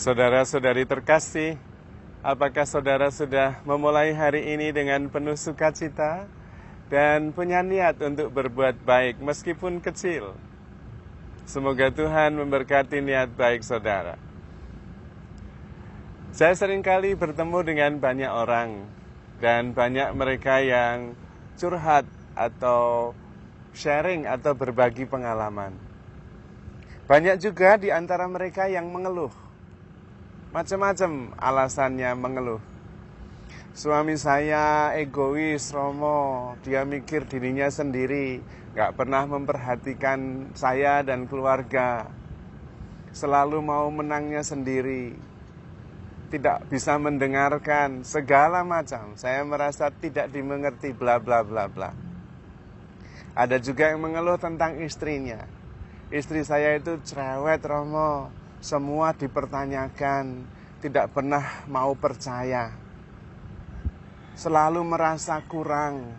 Saudara-saudari terkasih, apakah saudara sudah memulai hari ini dengan penuh sukacita dan punya niat untuk berbuat baik meskipun kecil? Semoga Tuhan memberkati niat baik saudara. Saya seringkali bertemu dengan banyak orang dan banyak mereka yang curhat atau sharing atau berbagi pengalaman. Banyak juga di antara mereka yang mengeluh. Macam-macam alasannya mengeluh. Suami saya egois, Romo. Dia mikir dirinya sendiri, gak pernah memperhatikan saya dan keluarga. Selalu mau menangnya sendiri. Tidak bisa mendengarkan segala macam. Saya merasa tidak dimengerti, bla bla bla bla. Ada juga yang mengeluh tentang istrinya. Istri saya itu cerewet, Romo. Semua dipertanyakan, tidak pernah mau percaya. Selalu merasa kurang,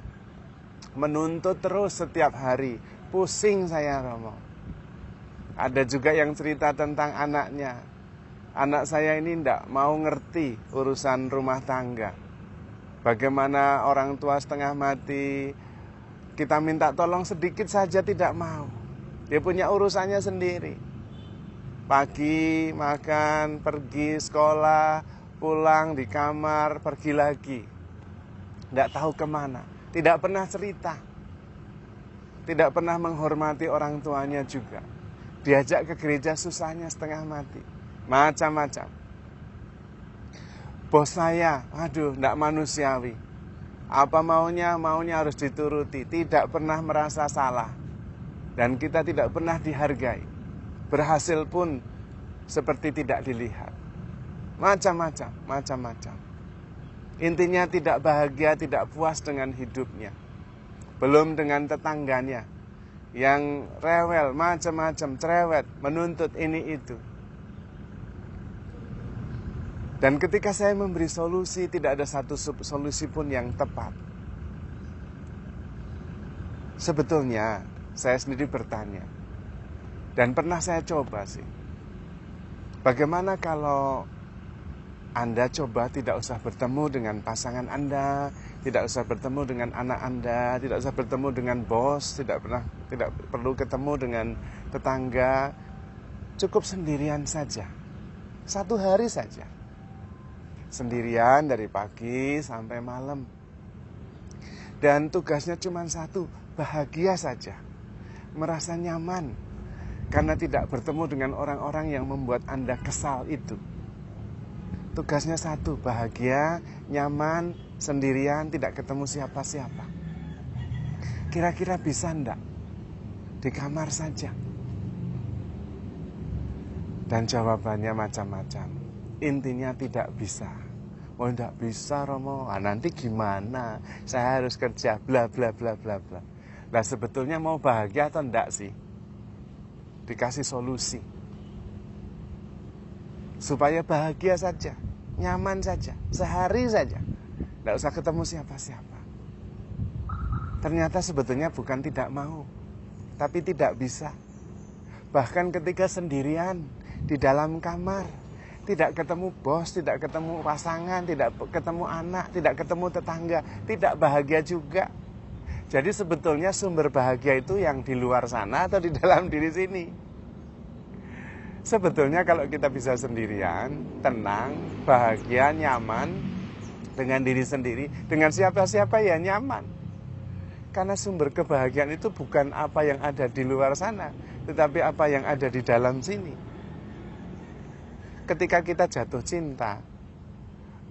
menuntut terus setiap hari. Pusing saya, Romo. Ada juga yang cerita tentang anaknya. Anak saya ini tidak mau ngerti urusan rumah tangga. Bagaimana orang tua setengah mati, kita minta tolong sedikit saja tidak mau. Dia punya urusannya sendiri. Pagi, makan, pergi sekolah, pulang di kamar, pergi lagi. Tidak tahu kemana, tidak pernah cerita. Tidak pernah menghormati orang tuanya juga. Diajak ke gereja susahnya setengah mati. Macam-macam. Bos saya, aduh, tidak manusiawi. Apa maunya harus dituruti. Tidak pernah merasa salah. Dan kita tidak pernah dihargai. Berhasil pun seperti tidak dilihat. Macam-macam. Intinya tidak bahagia, tidak puas dengan hidupnya. Belum dengan tetangganya yang rewel, macam-macam, cerewet, menuntut ini itu. Dan ketika saya memberi solusi, tidak ada satu solusi pun yang tepat. Sebetulnya saya sendiri bertanya, dan pernah saya coba sih, bagaimana kalau Anda coba tidak usah bertemu dengan pasangan Anda, tidak usah bertemu dengan anak Anda, tidak usah bertemu dengan bos, tidak perlu ketemu dengan tetangga, cukup sendirian saja, 1 hari saja, sendirian dari pagi sampai malam, dan tugasnya cuma satu, bahagia saja, merasa nyaman. Karena tidak bertemu dengan orang-orang yang membuat Anda kesal itu. Tugasnya satu, bahagia, nyaman, sendirian, tidak ketemu siapa-siapa. Kira-kira bisa enggak? Di kamar saja. Dan jawabannya macam-macam. Intinya tidak bisa. Oh enggak bisa, Romo. Nanti gimana? Saya harus kerja, bla bla bla bla bla. Nah sebetulnya mau bahagia atau enggak sih? Dikasih solusi supaya bahagia saja, nyaman saja, sehari saja, tidak usah ketemu siapa-siapa. Ternyata sebetulnya bukan tidak mau, tapi tidak bisa. Bahkan ketika sendirian di dalam kamar, tidak ketemu bos, tidak ketemu pasangan, tidak ketemu anak, tidak ketemu tetangga, tidak bahagia juga. Jadi sebetulnya sumber bahagia itu yang di luar sana atau di dalam diri sini. Sebetulnya kalau kita bisa sendirian, tenang, bahagia, nyaman dengan diri sendiri, dengan siapa-siapa ya nyaman. Karena sumber kebahagiaan itu bukan apa yang ada di luar sana, tetapi apa yang ada di dalam sini. Ketika kita jatuh cinta,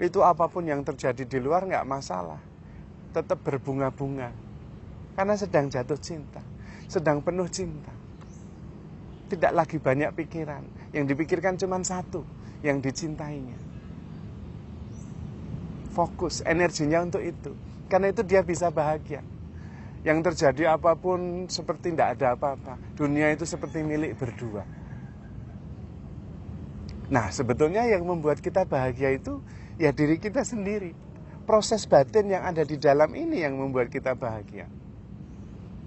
itu apapun yang terjadi di luar nggak masalah, tetap berbunga-bunga. Karena sedang jatuh cinta, sedang penuh cinta. Tidak lagi banyak pikiran. Yang dipikirkan cuma satu, yang dicintainya. Fokus energinya untuk itu. Karena itu dia bisa bahagia. Yang terjadi apapun seperti tidak ada apa-apa. Dunia itu seperti milik berdua. Nah sebetulnya yang membuat kita bahagia itu ya diri kita sendiri. Proses batin yang ada di dalam ini yang membuat kita bahagia.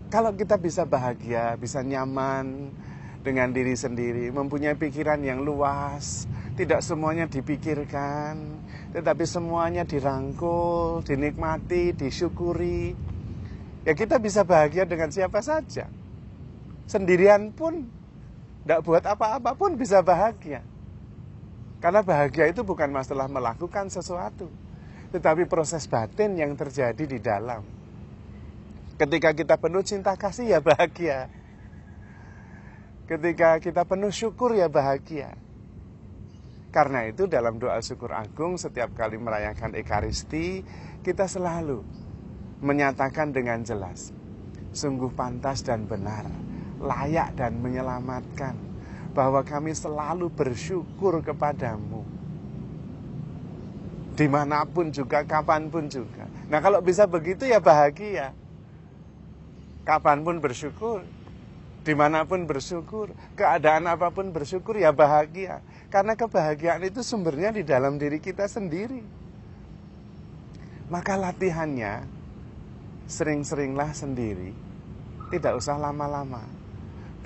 Kalau kita bisa bahagia, bisa nyaman, dengan diri sendiri, mempunyai pikiran yang luas, tidak semuanya dipikirkan, tetapi semuanya dirangkul, dinikmati, disyukuri. Ya kita bisa bahagia dengan siapa saja. Sendirian pun, tidak buat apa-apa pun bisa bahagia. Karena bahagia itu bukan masalah melakukan sesuatu, tetapi proses batin yang terjadi di dalam. Ketika kita penuh cinta kasih ya bahagia. Ketika kita penuh syukur ya bahagia. Karena itu dalam doa syukur agung setiap kali merayakan Ekaristi, kita selalu menyatakan dengan jelas, sungguh pantas dan benar, layak dan menyelamatkan, bahwa kami selalu bersyukur kepadamu. Dimanapun juga, kapanpun juga. Nah kalau bisa begitu ya bahagia. Kapanpun bersyukur, dimanapun bersyukur, keadaan apapun bersyukur ya bahagia. Karena kebahagiaan itu sumbernya di dalam diri kita sendiri. Maka latihannya, sering-seringlah sendiri, tidak usah lama-lama.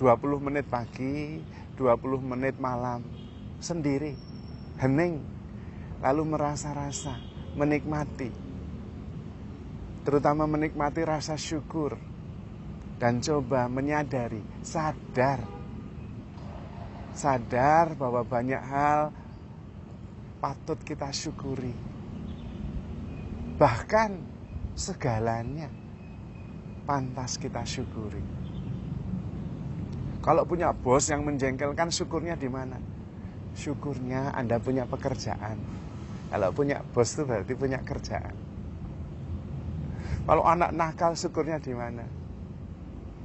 20 menit pagi, 20 menit malam, sendiri, hening, lalu merasa-rasa, menikmati. Terutama menikmati rasa syukur. Dan coba menyadari, sadar bahwa banyak hal patut kita syukuri. Bahkan segalanya pantas kita syukuri. Kalau punya bos yang menjengkelkan, syukurnya di mana? Syukurnya Anda punya pekerjaan. Kalau punya bos itu berarti punya kerjaan. Kalau anak nakal, syukurnya di mana?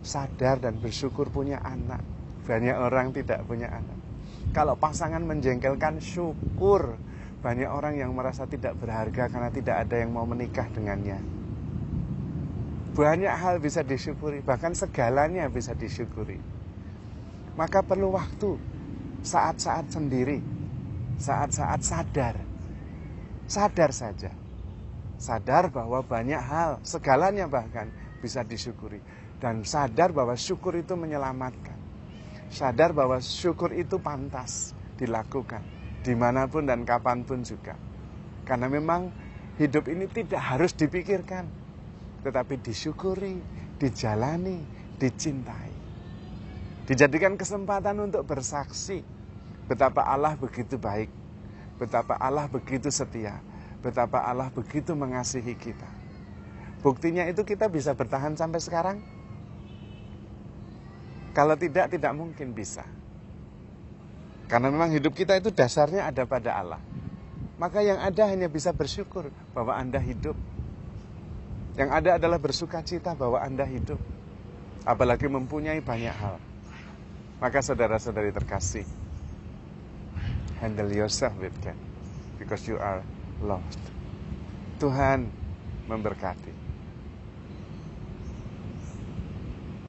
Sadar dan bersyukur punya anak. Banyak orang tidak punya anak. Kalau pasangan menjengkelkan, syukur. Banyak orang yang merasa tidak berharga karena tidak ada yang mau menikah dengannya. Banyak hal bisa disyukuri, bahkan segalanya bisa disyukuri. Maka perlu waktu, saat-saat sendiri, saat-saat sadar. Sadar saja. Sadar bahwa banyak hal, segalanya bahkan bisa disyukuri. Dan sadar bahwa syukur itu menyelamatkan. Sadar bahwa syukur itu pantas dilakukan. Dimanapun dan kapanpun juga. Karena memang hidup ini tidak harus dipikirkan. Tetapi disyukuri, dijalani, dicintai. Dijadikan kesempatan untuk bersaksi. Betapa Allah begitu baik. Betapa Allah begitu setia. Betapa Allah begitu mengasihi kita. Buktinya itu kita bisa bertahan sampai sekarang. Kalau tidak mungkin bisa. Karena memang hidup kita itu dasarnya ada pada Allah. Maka yang ada hanya bisa bersyukur bahwa Anda hidup. Yang ada adalah bersuka cita bahwa Anda hidup. Apalagi mempunyai banyak hal. Maka saudara-saudari terkasih, handle yourself with God. Because you are loved. Tuhan memberkati.